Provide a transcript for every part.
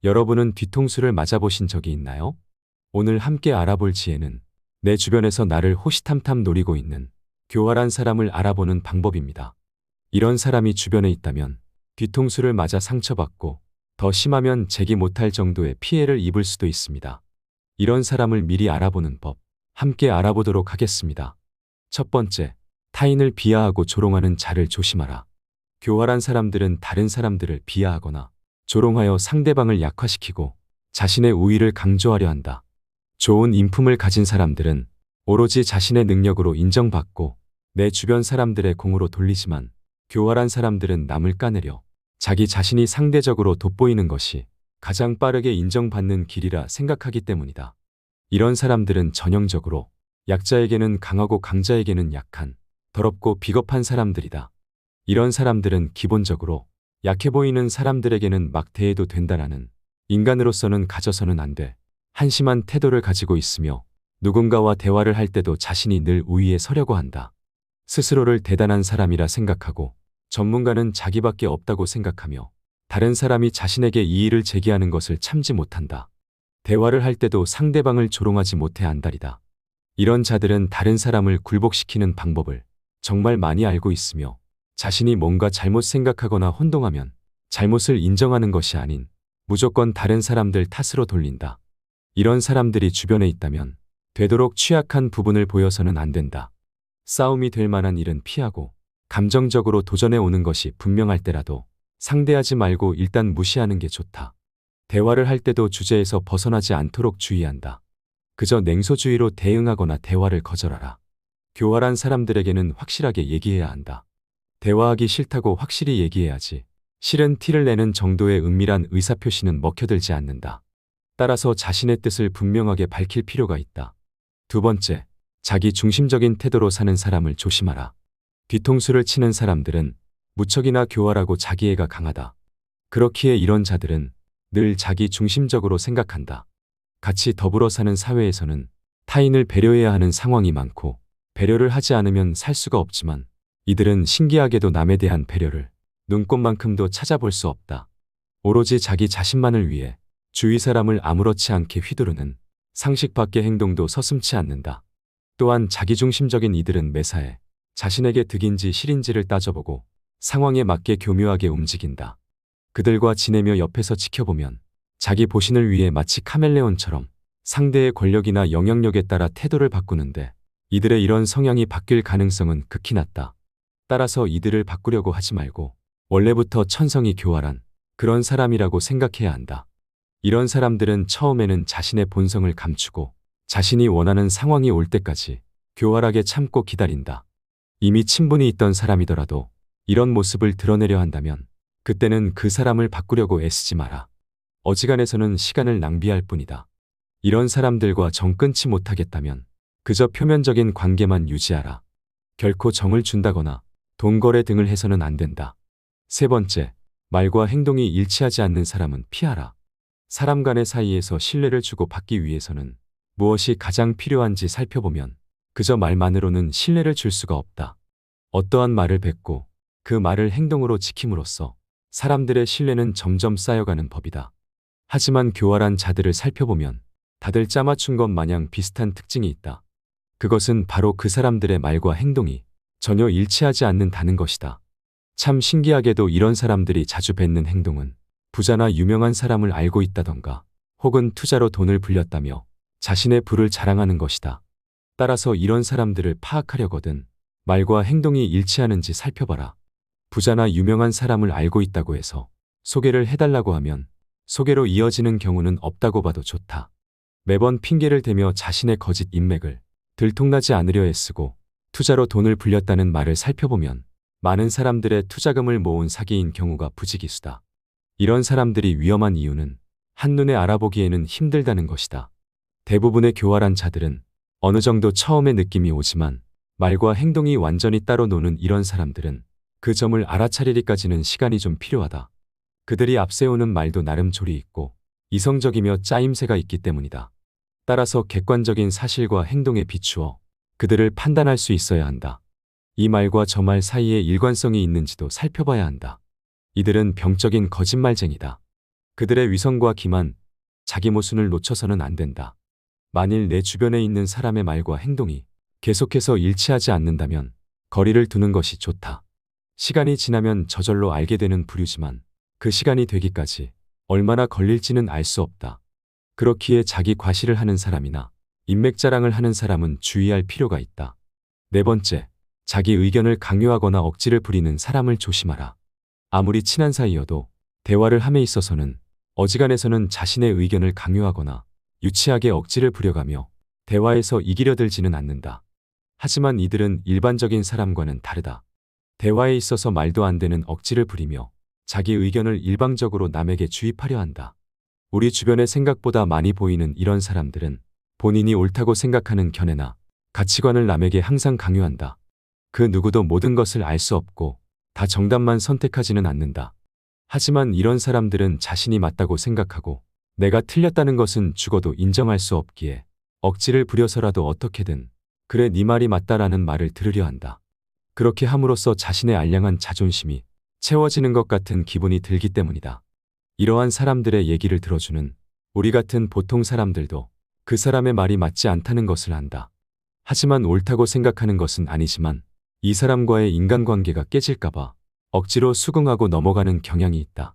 여러분은 뒤통수를 맞아보신 적이 있나요? 오늘 함께 알아볼 지혜는 내 주변에서 나를 호시탐탐 노리고 있는 교활한 사람을 알아보는 방법입니다. 이런 사람이 주변에 있다면 뒤통수를 맞아 상처받고 더 심하면 재기 못할 정도의 피해를 입을 수도 있습니다. 이런 사람을 미리 알아보는 법, 함께 알아보도록 하겠습니다. 첫 번째, 타인을 비하하고 조롱하는 자를 조심하라. 교활한 사람들은 다른 사람들을 비하하거나 조롱하여 상대방을 약화시키고 자신의 우위를 강조하려 한다. 좋은 인품을 가진 사람들은 오로지 자신의 능력으로 인정받고 내 주변 사람들의 공으로 돌리지만, 교활한 사람들은 남을 까내려 자기 자신이 상대적으로 돋보이는 것이 가장 빠르게 인정받는 길이라 생각하기 때문이다. 이런 사람들은 전형적으로 약자에게는 강하고 강자에게는 약한, 더럽고 비겁한 사람들이다. 이런 사람들은 기본적으로 약해 보이는 사람들에게는 막 대해도 된다라는, 인간으로서는 가져서는 안 돼, 한심한 태도를 가지고 있으며 누군가와 대화를 할 때도 자신이 늘 우위에 서려고 한다. 스스로를 대단한 사람이라 생각하고 전문가는 자기밖에 없다고 생각하며 다른 사람이 자신에게 이의를 제기하는 것을 참지 못한다. 대화를 할 때도 상대방을 조롱하지 못해 안달이다. 이런 자들은 다른 사람을 굴복시키는 방법을 정말 많이 알고 있으며 자신이 뭔가 잘못 생각하거나 혼동하면 잘못을 인정하는 것이 아닌 무조건 다른 사람들 탓으로 돌린다. 이런 사람들이 주변에 있다면 되도록 취약한 부분을 보여서는 안 된다. 싸움이 될 만한 일은 피하고 감정적으로 도전해 오는 것이 분명할 때라도 상대하지 말고 일단 무시하는 게 좋다. 대화를 할 때도 주제에서 벗어나지 않도록 주의한다. 그저 냉소주의로 대응하거나 대화를 거절하라. 교활한 사람들에게는 확실하게 얘기해야 한다. 대화하기 싫다고 확실히 얘기해야지, 싫은 티를 내는 정도의 은밀한 의사표시는 먹혀들지 않는다. 따라서 자신의 뜻을 분명하게 밝힐 필요가 있다. 두 번째, 자기 중심적인 태도로 사는 사람을 조심하라. 뒤통수를 치는 사람들은 무척이나 교활하고 자기애가 강하다. 그렇기에 이런 자들은 늘 자기 중심적으로 생각한다. 같이 더불어 사는 사회에서는 타인을 배려해야 하는 상황이 많고 배려를 하지 않으면 살 수가 없지만, 이들은 신기하게도 남에 대한 배려를 눈꼽만큼도 찾아볼 수 없다. 오로지 자기 자신만을 위해 주위 사람을 아무렇지 않게 휘두르는 상식 밖의 행동도 서슴지 않는다. 또한 자기중심적인 이들은 매사에 자신에게 득인지 실인지를 따져보고 상황에 맞게 교묘하게 움직인다. 그들과 지내며 옆에서 지켜보면 자기 보신을 위해 마치 카멜레온처럼 상대의 권력이나 영향력에 따라 태도를 바꾸는데, 이들의 이런 성향이 바뀔 가능성은 극히 낮다. 따라서 이들을 바꾸려고 하지 말고 원래부터 천성이 교활한 그런 사람이라고 생각해야 한다. 이런 사람들은 처음에는 자신의 본성을 감추고 자신이 원하는 상황이 올 때까지 교활하게 참고 기다린다. 이미 친분이 있던 사람이더라도 이런 모습을 드러내려 한다면 그때는 그 사람을 바꾸려고 애쓰지 마라. 어지간해서는 시간을 낭비할 뿐이다. 이런 사람들과 정 끊지 못하겠다면 그저 표면적인 관계만 유지하라. 결코 정을 준다거나 돈거래 등을 해서는 안 된다. 세 번째, 말과 행동이 일치하지 않는 사람은 피하라. 사람 간의 사이에서 신뢰를 주고받기 위해서는 무엇이 가장 필요한지 살펴보면 그저 말만으로는 신뢰를 줄 수가 없다. 어떠한 말을 뱉고 그 말을 행동으로 지킴으로써 사람들의 신뢰는 점점 쌓여가는 법이다. 하지만 교활한 자들을 살펴보면 다들 짜맞춘 것 마냥 비슷한 특징이 있다. 그것은 바로 그 사람들의 말과 행동이 전혀 일치하지 않는다는 것이다. 참 신기하게도 이런 사람들이 자주 뱉는 행동은 부자나 유명한 사람을 알고 있다던가 혹은 투자로 돈을 불렸다며 자신의 부를 자랑하는 것이다. 따라서 이런 사람들을 파악하려거든 말과 행동이 일치하는지 살펴봐라. 부자나 유명한 사람을 알고 있다고 해서 소개를 해달라고 하면 소개로 이어지는 경우는 없다고 봐도 좋다. 매번 핑계를 대며 자신의 거짓 인맥을 들통나지 않으려 애쓰고 투자로 돈을 불렸다는 말을 살펴보면 많은 사람들의 투자금을 모은 사기인 경우가 부지기수다. 이런 사람들이 위험한 이유는 한눈에 알아보기에는 힘들다는 것이다. 대부분의 교활한 자들은 어느 정도 처음에 느낌이 오지만 말과 행동이 완전히 따로 노는 이런 사람들은 그 점을 알아차리기까지는 시간이 좀 필요하다. 그들이 앞세우는 말도 나름 조리 있고 이성적이며 짜임새가 있기 때문이다. 따라서 객관적인 사실과 행동에 비추어 그들을 판단할 수 있어야 한다. 이 말과 저 말 사이에 일관성이 있는지도 살펴봐야 한다. 이들은 병적인 거짓말쟁이다. 그들의 위선과 기만, 자기 모순을 놓쳐서는 안 된다. 만일 내 주변에 있는 사람의 말과 행동이 계속해서 일치하지 않는다면 거리를 두는 것이 좋다. 시간이 지나면 저절로 알게 되는 부류지만 그 시간이 되기까지 얼마나 걸릴지는 알 수 없다. 그렇기에 자기 과시를 하는 사람이나 인맥 자랑을 하는 사람은 주의할 필요가 있다. 네 번째, 자기 의견을 강요하거나 억지를 부리는 사람을 조심하라. 아무리 친한 사이여도 대화를 함에 있어서는 어지간해서는 자신의 의견을 강요하거나 유치하게 억지를 부려가며 대화에서 이기려 들지는 않는다. 하지만 이들은 일반적인 사람과는 다르다. 대화에 있어서 말도 안 되는 억지를 부리며 자기 의견을 일방적으로 남에게 주입하려 한다. 우리 주변에 생각보다 많이 보이는 이런 사람들은 본인이 옳다고 생각하는 견해나 가치관을 남에게 항상 강요한다. 그 누구도 모든 것을 알 수 없고 다 정답만 선택하지는 않는다. 하지만 이런 사람들은 자신이 맞다고 생각하고 내가 틀렸다는 것은 죽어도 인정할 수 없기에 억지를 부려서라도 어떻게든 그래 네 말이 맞다라는 말을 들으려 한다. 그렇게 함으로써 자신의 알량한 자존심이 채워지는 것 같은 기분이 들기 때문이다. 이러한 사람들의 얘기를 들어주는 우리 같은 보통 사람들도 그 사람의 말이 맞지 않다는 것을 안다. 하지만 옳다고 생각하는 것은 아니지만 이 사람과의 인간관계가 깨질까봐 억지로 수긍하고 넘어가는 경향이 있다.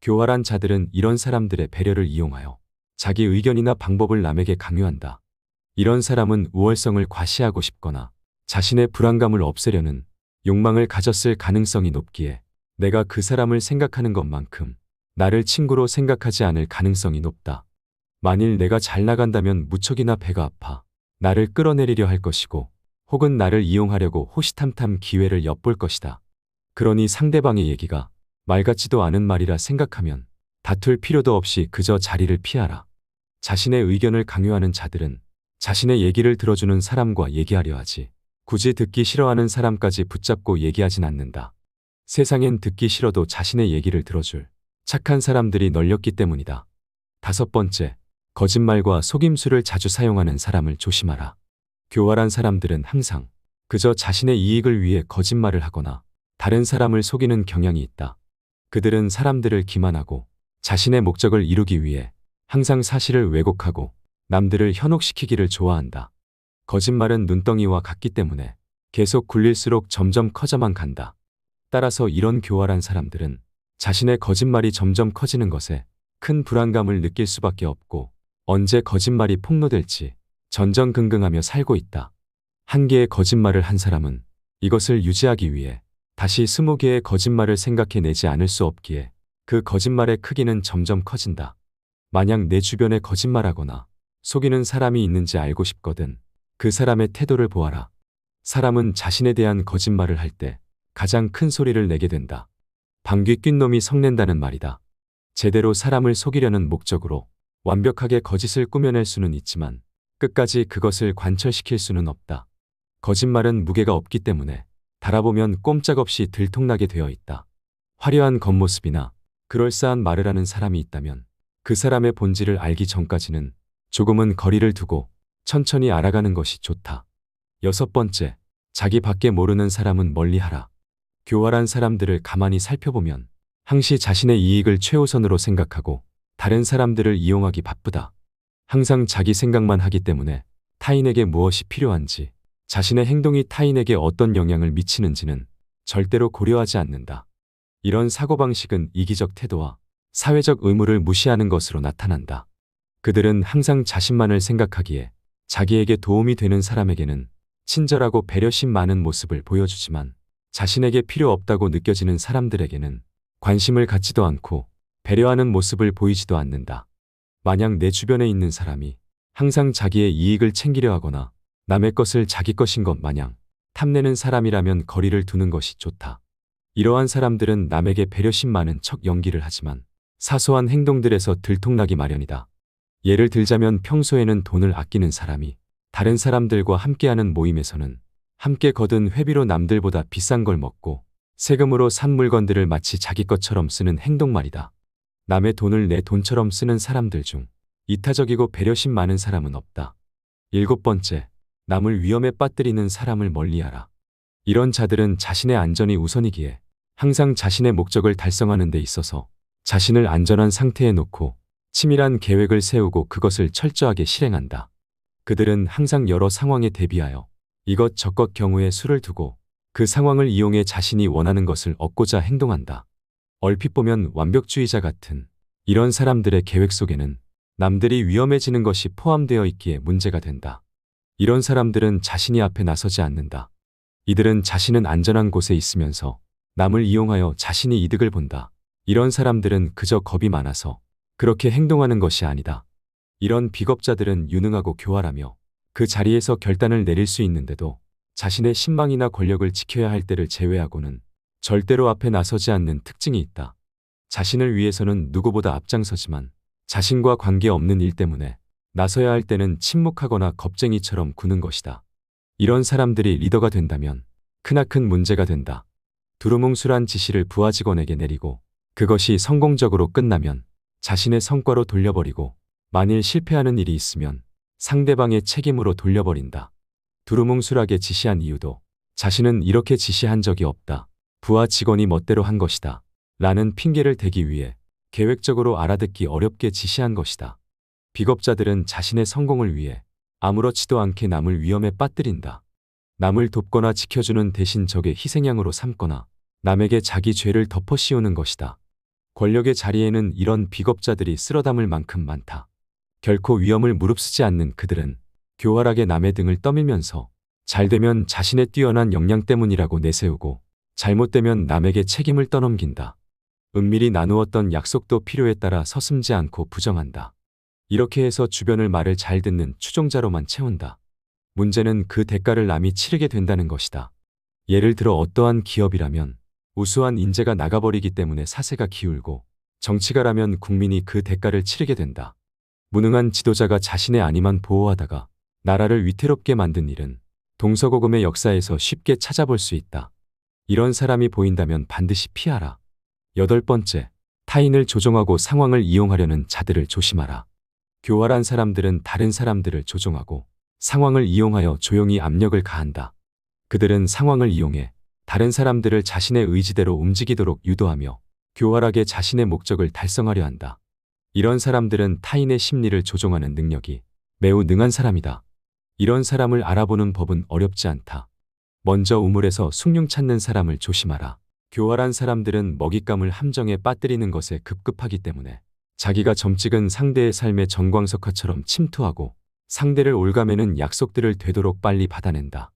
교활한 자들은 이런 사람들의 배려를 이용하여 자기 의견이나 방법을 남에게 강요한다. 이런 사람은 우월성을 과시하고 싶거나 자신의 불안감을 없애려는 욕망을 가졌을 가능성이 높기에 내가 그 사람을 생각하는 것만큼 나를 친구로 생각하지 않을 가능성이 높다. 만일 내가 잘 나간다면 무척이나 배가 아파 나를 끌어내리려 할 것이고 혹은 나를 이용하려고 호시탐탐 기회를 엿볼 것이다. 그러니 상대방의 얘기가 말 같지도 않은 말이라 생각하면 다툴 필요도 없이 그저 자리를 피하라. 자신의 의견을 강요하는 자들은 자신의 얘기를 들어주는 사람과 얘기하려 하지 굳이 듣기 싫어하는 사람까지 붙잡고 얘기하진 않는다. 세상엔 듣기 싫어도 자신의 얘기를 들어줄 착한 사람들이 널렸기 때문이다. 다섯 번째, 거짓말과 속임수를 자주 사용하는 사람을 조심하라. 교활한 사람들은 항상 그저 자신의 이익을 위해 거짓말을 하거나 다른 사람을 속이는 경향이 있다. 그들은 사람들을 기만하고 자신의 목적을 이루기 위해 항상 사실을 왜곡하고 남들을 현혹시키기를 좋아한다. 거짓말은 눈덩이와 같기 때문에 계속 굴릴수록 점점 커져만 간다. 따라서 이런 교활한 사람들은 자신의 거짓말이 점점 커지는 것에 큰 불안감을 느낄 수밖에 없고 언제 거짓말이 폭로될지 전전긍긍하며 살고 있다. 한 개의 거짓말을 한 사람은 이것을 유지하기 위해 다시 20개의 거짓말을 생각해내지 않을 수 없기에 그 거짓말의 크기는 점점 커진다. 만약 내 주변에 거짓말하거나 속이는 사람이 있는지 알고 싶거든 그 사람의 태도를 보아라. 사람은 자신에 대한 거짓말을 할 때 가장 큰 소리를 내게 된다. 방귀 낀 놈이 성낸다는 말이다. 제대로 사람을 속이려는 목적으로 완벽하게 거짓을 꾸며낼 수는 있지만 끝까지 그것을 관철시킬 수는 없다. 거짓말은 무게가 없기 때문에 달아보면 꼼짝없이 들통나게 되어 있다. 화려한 겉모습이나 그럴싸한 말을 하는 사람이 있다면 그 사람의 본질을 알기 전까지는 조금은 거리를 두고 천천히 알아가는 것이 좋다. 여섯 번째, 자기 밖에 모르는 사람은 멀리하라. 교활한 사람들을 가만히 살펴보면 항시 자신의 이익을 최우선으로 생각하고 다른 사람들을 이용하기 바쁘다. 항상 자기 생각만 하기 때문에 타인에게 무엇이 필요한지, 자신의 행동이 타인에게 어떤 영향을 미치는지는 절대로 고려하지 않는다. 이런 사고방식은 이기적 태도와 사회적 의무를 무시하는 것으로 나타난다. 그들은 항상 자신만을 생각하기에 자기에게 도움이 되는 사람에게는 친절하고 배려심 많은 모습을 보여주지만 자신에게 필요 없다고 느껴지는 사람들에게는 관심을 갖지도 않고 배려하는 모습을 보이지도 않는다. 만약 내 주변에 있는 사람이 항상 자기의 이익을 챙기려 하거나 남의 것을 자기 것인 것 마냥 탐내는 사람이라면 거리를 두는 것이 좋다. 이러한 사람들은 남에게 배려심 많은 척 연기를 하지만 사소한 행동들에서 들통나기 마련이다. 예를 들자면 평소에는 돈을 아끼는 사람이 다른 사람들과 함께하는 모임에서는 함께 거둔 회비로 남들보다 비싼 걸 먹고 세금으로 산 물건들을 마치 자기 것처럼 쓰는 행동 말이다. 남의 돈을 내 돈처럼 쓰는 사람들 중 이타적이고 배려심 많은 사람은 없다. 일곱 번째, 남을 위험에 빠뜨리는 사람을 멀리하라. 이런 자들은 자신의 안전이 우선이기에 항상 자신의 목적을 달성하는 데 있어서 자신을 안전한 상태에 놓고 치밀한 계획을 세우고 그것을 철저하게 실행한다. 그들은 항상 여러 상황에 대비하여 이것저것 경우에 수를 두고 그 상황을 이용해 자신이 원하는 것을 얻고자 행동한다. 얼핏 보면 완벽주의자 같은 이런 사람들의 계획 속에는 남들이 위험해지는 것이 포함되어 있기에 문제가 된다. 이런 사람들은 자신이 앞에 나서지 않는다. 이들은 자신은 안전한 곳에 있으면서 남을 이용하여 자신이 이득을 본다. 이런 사람들은 그저 겁이 많아서 그렇게 행동하는 것이 아니다. 이런 비겁자들은 유능하고 교활하며 그 자리에서 결단을 내릴 수 있는데도 자신의 신망이나 권력을 지켜야 할 때를 제외하고는 절대로 앞에 나서지 않는 특징이 있다. 자신을 위해서는 누구보다 앞장서지만 자신과 관계없는 일 때문에 나서야 할 때는 침묵하거나 겁쟁이처럼 구는 것이다. 이런 사람들이 리더가 된다면 크나큰 문제가 된다. 두루뭉술한 지시를 부하 직원에게 내리고 그것이 성공적으로 끝나면 자신의 성과로 돌려버리고 만일 실패하는 일이 있으면 상대방의 책임으로 돌려버린다. 두루뭉술하게 지시한 이유도 자신은 이렇게 지시한 적이 없다. 부하 직원이 멋대로 한 것이다. 라는 핑계를 대기 위해 계획적으로 알아듣기 어렵게 지시한 것이다. 비겁자들은 자신의 성공을 위해 아무렇지도 않게 남을 위험에 빠뜨린다. 남을 돕거나 지켜주는 대신 적의 희생양으로 삼거나 남에게 자기 죄를 덮어 씌우는 것이다. 권력의 자리에는 이런 비겁자들이 쓸어담을 만큼 많다. 결코 위험을 무릅쓰지 않는 그들은 교활하게 남의 등을 떠밀면서 잘되면 자신의 뛰어난 역량 때문이라고 내세우고 잘못되면 남에게 책임을 떠넘긴다. 은밀히 나누었던 약속도 필요에 따라 서슴지 않고 부정한다. 이렇게 해서 주변을 말을 잘 듣는 추종자로만 채운다. 문제는 그 대가를 남이 치르게 된다는 것이다. 예를 들어 어떠한 기업이라면 우수한 인재가 나가버리기 때문에 사세가 기울고 정치가라면 국민이 그 대가를 치르게 된다. 무능한 지도자가 자신의 안위만 보호하다가 나라를 위태롭게 만든 일은 동서고금의 역사에서 쉽게 찾아볼 수 있다. 이런 사람이 보인다면 반드시 피하라. 8번째, 타인을 조종하고 상황을 이용하려는 자들을 조심하라. 교활한 사람들은 다른 사람들을 조종하고 상황을 이용하여 조용히 압력을 가한다. 그들은 상황을 이용해 다른 사람들을 자신의 의지대로 움직이도록 유도하며 교활하게 자신의 목적을 달성하려 한다. 이런 사람들은 타인의 심리를 조종하는 능력이 매우 능한 사람이다. 이런 사람을 알아보는 법은 어렵지 않다. 먼저 우물에서 숭늉 찾는 사람을 조심하라. 교활한 사람들은 먹잇감을 함정에 빠뜨리는 것에 급급하기 때문에 자기가 점찍은 상대의 삶에 전광석화처럼 침투하고 상대를 올가매는 약속들을 되도록 빨리 받아낸다.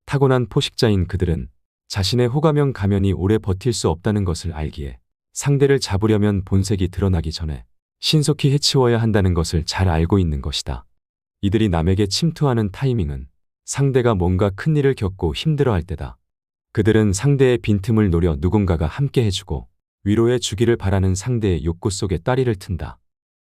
타고난 포식자인 그들은 자신의 호감형 가면이 오래 버틸 수 없다는 것을 알기에 상대를 잡으려면 본색이 드러나기 전에 신속히 해치워야 한다는 것을 잘 알고 있는 것이다. 이들이 남에게 침투하는 타이밍은 상대가 뭔가 큰일을 겪고 힘들어할 때다. 그들은 상대의 빈틈을 노려 누군가가 함께 해주고 위로해 주기를 바라는 상대의 욕구 속에 따리를 튼다.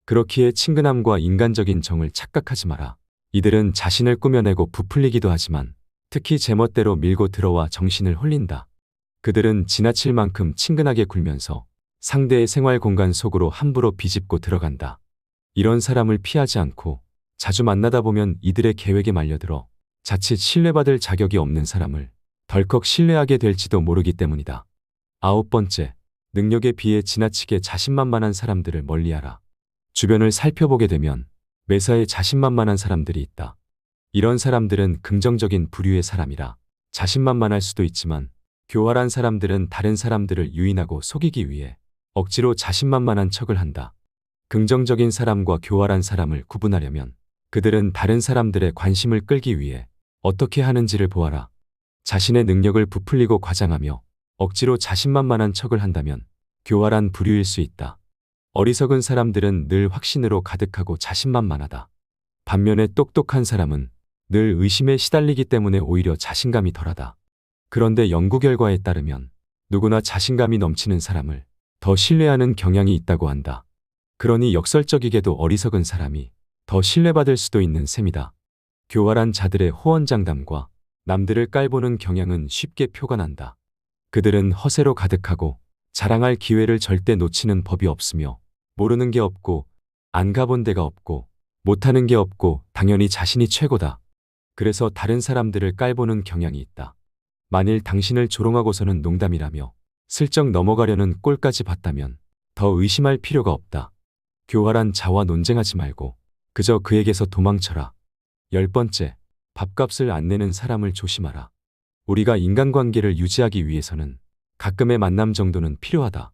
그렇기에 친근함과 인간적인 정을 착각하지 마라. 이들은 자신을 꾸며내고 부풀리기도 하지만 특히 제멋대로 밀고 들어와 정신을 홀린다. 그들은 지나칠 만큼 친근하게 굴면서 상대의 생활 공간 속으로 함부로 비집고 들어간다. 이런 사람을 피하지 않고 자주 만나다 보면 이들의 계획에 말려들어 자칫 신뢰받을 자격이 없는 사람을 덜컥 신뢰하게 될지도 모르기 때문이다. 9번째, 능력에 비해 지나치게 자신만만한 사람들을 멀리하라. 주변을 살펴보게 되면 매사에 자신만만한 사람들이 있다. 이런 사람들은 긍정적인 부류의 사람이라 자신만만할 수도 있지만 교활한 사람들은 다른 사람들을 유인하고 속이기 위해 억지로 자신만만한 척을 한다. 긍정적인 사람과 교활한 사람을 구분하려면 그들은 다른 사람들의 관심을 끌기 위해 어떻게 하는지를 보아라. 자신의 능력을 부풀리고 과장하며 억지로 자신만만한 척을 한다면 교활한 부류일 수 있다. 어리석은 사람들은 늘 확신으로 가득하고 자신만만하다. 반면에 똑똑한 사람은 늘 의심에 시달리기 때문에 오히려 자신감이 덜하다. 그런데 연구 결과에 따르면 누구나 자신감이 넘치는 사람을 더 신뢰하는 경향이 있다고 한다. 그러니 역설적이게도 어리석은 사람이 더 신뢰받을 수도 있는 셈이다. 교활한 자들의 호언장담과 남들을 깔보는 경향은 쉽게 표가 난다. 그들은 허세로 가득하고 자랑할 기회를 절대 놓치는 법이 없으며 모르는 게 없고 안 가본 데가 없고 못하는 게 없고 당연히 자신이 최고다. 그래서 다른 사람들을 깔보는 경향이 있다. 만일 당신을 조롱하고서는 농담이라며 슬쩍 넘어가려는 꼴까지 봤다면 더 의심할 필요가 없다. 교활한 자와 논쟁하지 말고 그저 그에게서 도망쳐라. 10번째, 밥값을 안 내는 사람을 조심하라. 우리가 인간관계를 유지하기 위해서는 가끔의 만남 정도는 필요하다.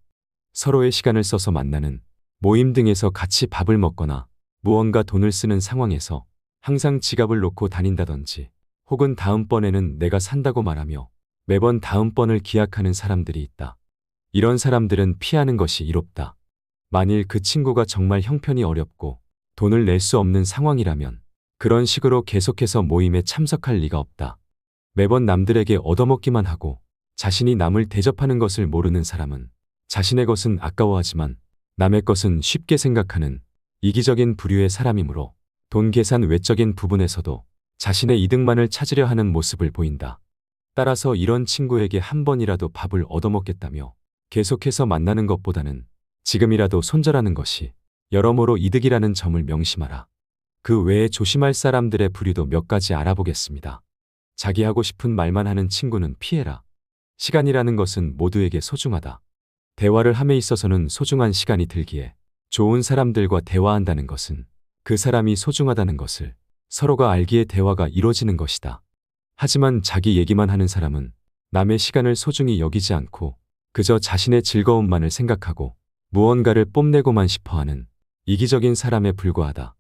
서로의 시간을 써서 만나는 모임 등에서 같이 밥을 먹거나 무언가 돈을 쓰는 상황에서 항상 지갑을 놓고 다닌다든지 혹은 다음번에는 내가 산다고 말하며 매번 다음번을 기약하는 사람들이 있다. 이런 사람들은 피하는 것이 이롭다. 만일 그 친구가 정말 형편이 어렵고 돈을 낼 수 없는 상황이라면 그런 식으로 계속해서 모임에 참석할 리가 없다. 매번 남들에게 얻어먹기만 하고 자신이 남을 대접하는 것을 모르는 사람은 자신의 것은 아까워하지만 남의 것은 쉽게 생각하는 이기적인 부류의 사람이므로 돈 계산 외적인 부분에서도 자신의 이득만을 찾으려 하는 모습을 보인다. 따라서 이런 친구에게 한 번이라도 밥을 얻어먹겠다며 계속해서 만나는 것보다는 지금이라도 손절하는 것이 여러모로 이득이라는 점을 명심하라. 그 외에 조심할 사람들의 부류도 몇 가지 알아보겠습니다. 자기 하고 싶은 말만 하는 친구는 피해라. 시간이라는 것은 모두에게 소중하다. 대화를 함에 있어서는 소중한 시간이 들기에 좋은 사람들과 대화한다는 것은 그 사람이 소중하다는 것을 서로가 알기에 대화가 이루어지는 것이다. 하지만 자기 얘기만 하는 사람은 남의 시간을 소중히 여기지 않고 그저 자신의 즐거움만을 생각하고 무언가를 뽐내고만 싶어하는 이기적인 사람에 불과하다.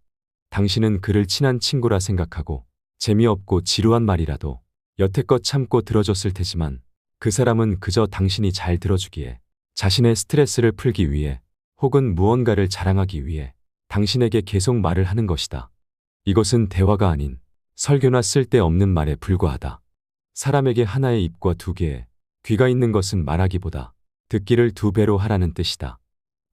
당신은 그를 친한 친구라 생각하고 재미없고 지루한 말이라도 여태껏 참고 들어줬을 테지만 그 사람은 그저 당신이 잘 들어주기에 자신의 스트레스를 풀기 위해 혹은 무언가를 자랑하기 위해 당신에게 계속 말을 하는 것이다. 이것은 대화가 아닌 설교나 쓸데없는 말에 불과하다. 사람에게 하나의 입과 두 개의 귀가 있는 것은 말하기보다 듣기를 두 배로 하라는 뜻이다.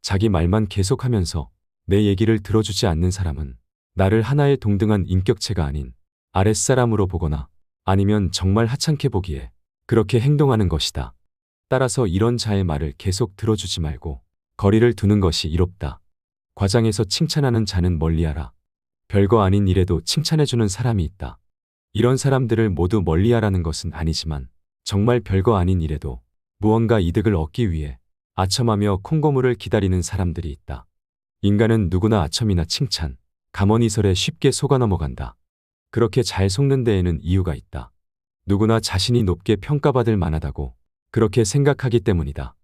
자기 말만 계속하면서 내 얘기를 들어주지 않는 사람은 나를 하나의 동등한 인격체가 아닌 아랫사람으로 보거나 아니면 정말 하찮게 보기에 그렇게 행동하는 것이다. 따라서 이런 자의 말을 계속 들어주지 말고 거리를 두는 것이 이롭다. 과장해서 칭찬하는 자는 멀리하라. 별거 아닌 일에도 칭찬해주는 사람이 있다. 이런 사람들을 모두 멀리하라는 것은 아니지만 정말 별거 아닌 일에도 무언가 이득을 얻기 위해 아첨하며 콩고물을 기다리는 사람들이 있다. 인간은 누구나 아첨이나 칭찬, 감언이설에 쉽게 속아 넘어간다. 그렇게 잘 속는 데에는 이유가 있다. 누구나 자신이 높게 평가받을 만하다고 그렇게 생각하기 때문이다.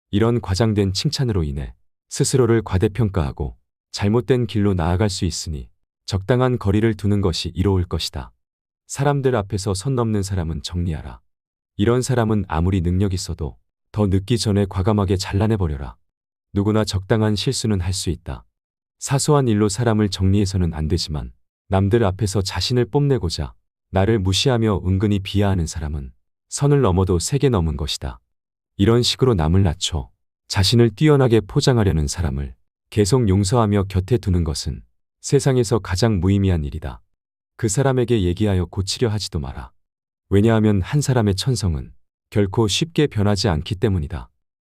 이런 과장된 칭찬으로 인해 스스로를 과대평가하고 잘못된 길로 나아갈 수 있으니 적당한 거리를 두는 것이 이로울 것이다. 사람들 앞에서 선 넘는 사람은 정리하라. 이런 사람은 아무리 능력 있어도 더 늦기 전에 과감하게 잘라내버려라. 누구나 적당한 실수는 할 수 있다. 사소한 일로 사람을 정리해서는 안 되지만 남들 앞에서 자신을 뽐내고자 나를 무시하며 은근히 비하하는 사람은 선을 넘어도 세게 넘은 것이다. 이런 식으로 남을 낮춰 자신을 뛰어나게 포장하려는 사람을 계속 용서하며 곁에 두는 것은 세상에서 가장 무의미한 일이다. 그 사람에게 얘기하여 고치려 하지도 마라. 왜냐하면 한 사람의 천성은 결코 쉽게 변하지 않기 때문이다.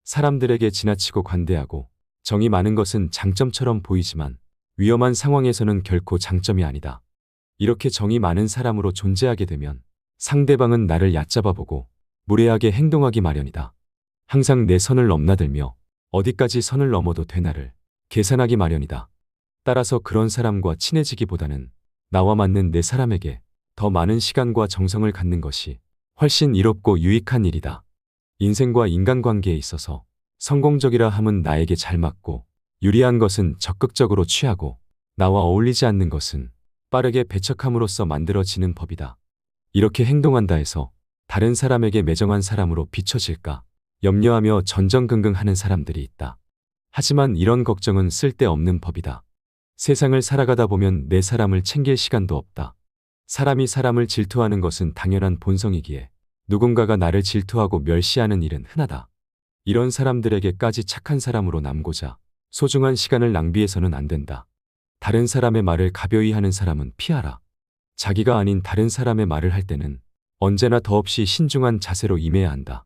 사람들에게 지나치고 관대하고 정이 많은 것은 장점처럼 보이지만 위험한 상황에서는 결코 장점이 아니다. 이렇게 정이 많은 사람으로 존재하게 되면 상대방은 나를 얕잡아보고 무례하게 행동하기 마련이다. 항상 내 선을 넘나들며 어디까지 선을 넘어도 되나를 계산하기 마련이다. 따라서 그런 사람과 친해지기보다는 나와 맞는 내 사람에게 더 많은 시간과 정성을 갖는 것이 훨씬 이롭고 유익한 일이다. 인생과 인간관계에 있어서 성공적이라 함은 나에게 잘 맞고 유리한 것은 적극적으로 취하고 나와 어울리지 않는 것은 빠르게 배척함으로써 만들어지는 법이다. 이렇게 행동한다 해서 다른 사람에게 매정한 사람으로 비춰질까 염려하며 전전긍긍하는 사람들이 있다. 하지만 이런 걱정은 쓸데없는 법이다. 세상을 살아가다 보면 내 사람을 챙길 시간도 없다. 사람이 사람을 질투하는 것은 당연한 본성이기에 누군가가 나를 질투하고 멸시하는 일은 흔하다. 이런 사람들에게까지 착한 사람으로 남고자 소중한 시간을 낭비해서는 안 된다. 다른 사람의 말을 가벼이 하는 사람은 피하라. 자기가 아닌 다른 사람의 말을 할 때는 언제나 더없이 신중한 자세로 임해야 한다.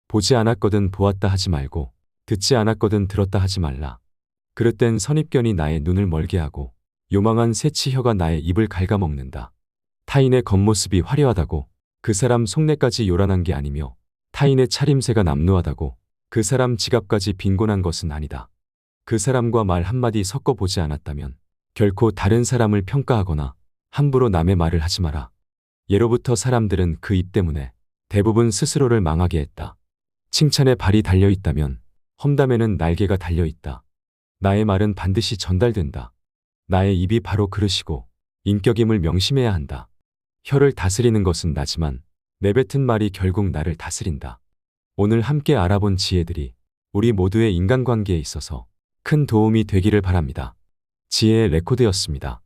보지 않았거든 보았다 하지 말고 듣지 않았거든 들었다 하지 말라. 그릇된 선입견이 나의 눈을 멀게 하고 요망한 새치혀가 나의 입을 갉아먹는다. 타인의 겉모습이 화려하다고 그 사람 속내까지 요란한 게 아니며 타인의 차림새가 남루하다고 그 사람 지갑까지 빈곤한 것은 아니다. 그 사람과 말 한마디 섞어보지 않았다면 결코 다른 사람을 평가하거나 함부로 남의 말을 하지 마라. 예로부터 사람들은 그 입 때문에 대부분 스스로를 망하게 했다. 칭찬에 발이 달려 있다면 험담에는 날개가 달려 있다. 나의 말은 반드시 전달된다. 나의 입이 바로 그릇이고 인격임을 명심해야 한다. 혀를 다스리는 것은 나지만 내뱉은 말이 결국 나를 다스린다. 오늘 함께 알아본 지혜들이 우리 모두의 인간관계에 있어서 큰 도움이 되기를 바랍니다. 지혜의 레코드였습니다.